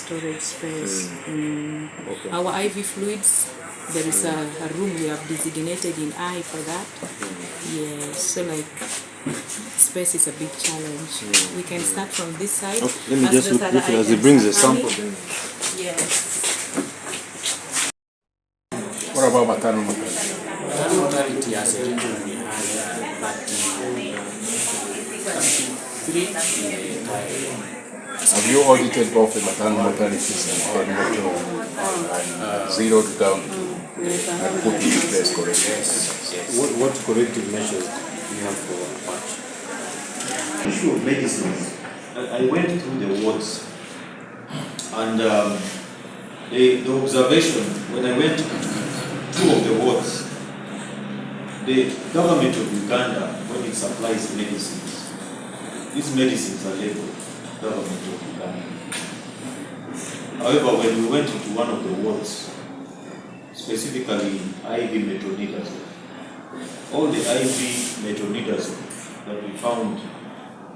storage space. Okay. Our IV fluids, there is a room we have designated in I for that. Yes, so like space is a big challenge. We can start from this side. Okay, let me just look briefly as he brings the sample. Yes. What about maternal mortality? Maternal mortality has a regionally higher, but 33. Have you audited both the maternal mortalities and zero to down and put in place corrective? Yes. What corrective measures do you have for March? Issue of medicines. I went through the wards, and the observation when I went to two of the wards, the government of Uganda, when it supplies medicines, these medicines are labeled government of Uganda. However, when we went into one of the wards, specifically IV metronidazole, all the IV metronidazole that we found,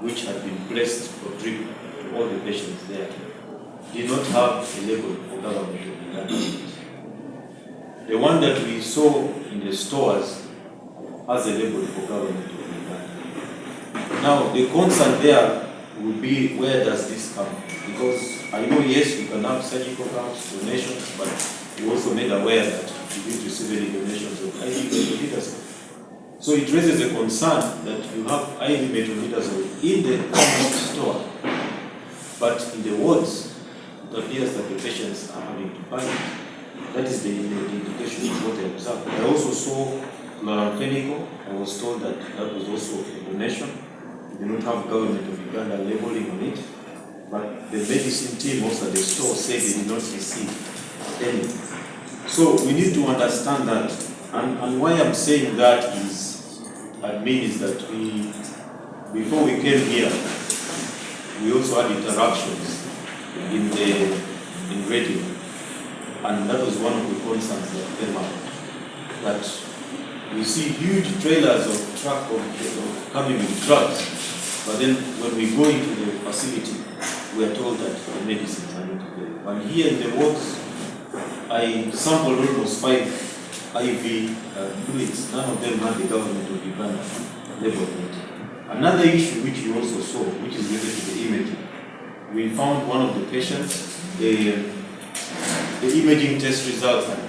which had been placed for drip to all the patients there, did not have a label for government of Uganda. The one that we saw in the stores has a label for government of Uganda. Now, the concern there would be, where does this come from? Because I know, yes, we can have surgical camps, donations, but we also made aware that we didn't receive any donations of IV metronidazole. So it raises a concern that you have IV metronidazole in the common store, but in the wards, it appears that the patients are having to buy it. That is the indication of what I observed. I also saw chloramphenicol. I was told that that was also a donation. We do not have government of Uganda labeling on it, but the medicine team also at the store said they did not receive any. So we need to understand that, and why I'm saying that is, is that before we came here, we also had interactions in radio, and that was one of the concerns that came out. That we see huge trailers of truck coming with drugs, but then when we go into the facility, we are told that the medicines are not available. And here in the wards, I sampled almost 5 IV fluids. None of them had the government of Uganda labeled it. Another issue which you also saw, which is related to the imaging, we found one of the patients, the imaging test results had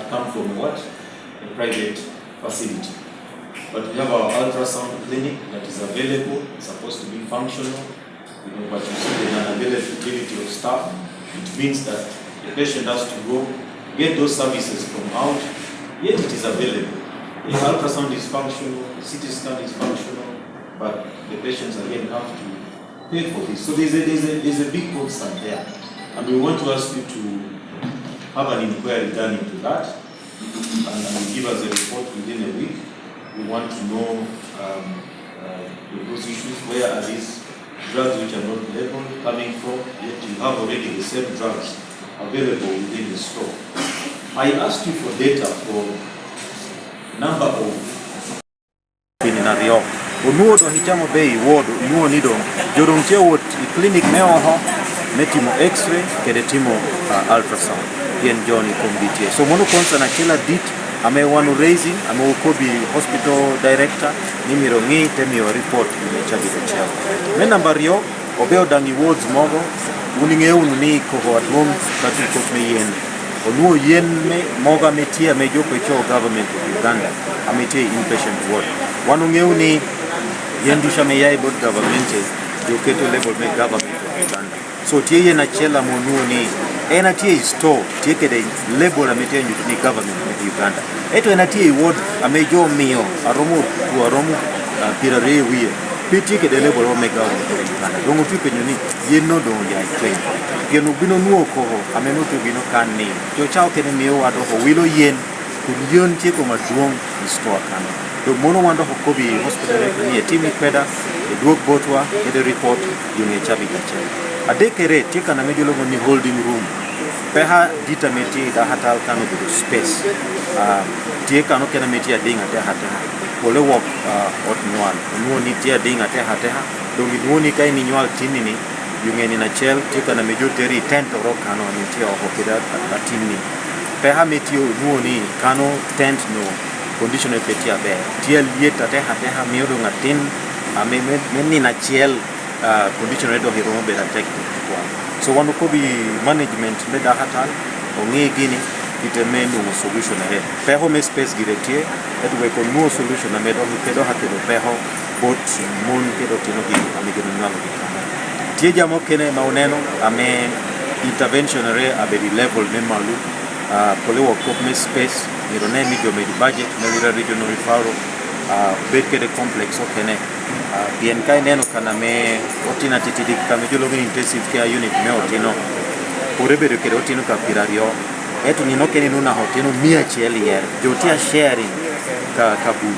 come from what? A private facility. But we have our ultrasound clinic that is available, it's supposed to be functional, but you see the non-availability of staff. It means that the patient has to go get those services from out, yet it is available. The ultrasound is functional, the CT scan is functional, but the patients again have to pay for this. So there's a big concern there. And we want to ask you to have an inquiry done into that and give us a report within a week. We want to know those issues. Where are these drugs which are not labeled coming from? Yet you have already the same drugs available within the store. I asked you for data for number of Unuo do hichamo bei wodo unuo nido jorong chewot clinic meoho metimo x-ray kede timo ultrasound yen joni kombitie so mono konsa na kila dit ame wanu raising ame ukobi hospital director nimiro ngi temio report ni chabi do cheo me number yo obeo dangi wards mogo uninge ununi ko adwong katu ko me yen onuo yen me moga metia me joko cho government of Uganda amete inpatient ward wanu ngeuni yendusha me yai bod government joketo level me government of Uganda so tie na chela monuo ni ena tie store tie kede label amete ni government of Uganda eto ena tie ward amejo mio aromo ku aromo pirare wiye piti kede label o me government of Uganda dongo tupe nyoni yenno do ya train geno bino nuo ko ameno to bino kanni jo chao kede mio ado ho wilo yen ku yon tie ko maduong store kan do mono wando hokobi hospital ni timi kweda e dwok botwa e report yunge chabi gache adekere tika na mejolo ni holding room peha dita meti da hatal kanu do space tika no kena meti adinga te hata ole wok ot nyal no ni tia dinga te hata do ni woni kai ni nyal tinini yungeni na chel tika na mejoteri tent oro kano mitio hokida atini peha mitio nuoni kano tent no condition petia be tiel yeta te ha miodo ngatin ame meni na chel condition edo hiro be detect so wanu ko bi management be da hatal onge gini itemendo mo solution ahead peho me space giretie edu we ko no solution na medo pedo hakelo peho bot mon pedo tino gi amigeno ngalo gi tie jamo kene mauneno ame intervention re abedi level ne malu pole wo ko me space irone mi jo medi budget me Lira regional referral beke de complex okene bien kai neno kana me otina titidi kame jolo mi intensive care unit me otino porebe de kero otino kapirario etu ni nokeni nuna hotino mia cheli yer jotia sharing kabu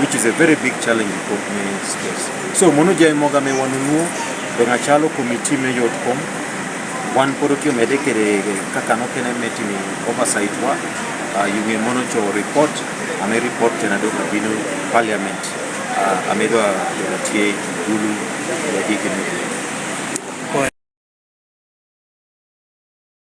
which is a very big challenge for me space so mono jay moga me wanunuo benga chalo committee me yotkom one porokio medekere kaka nokene metimi oversight wa yunge mono cho report ame report tena do kabino parliament amedo tie dulu ya hiki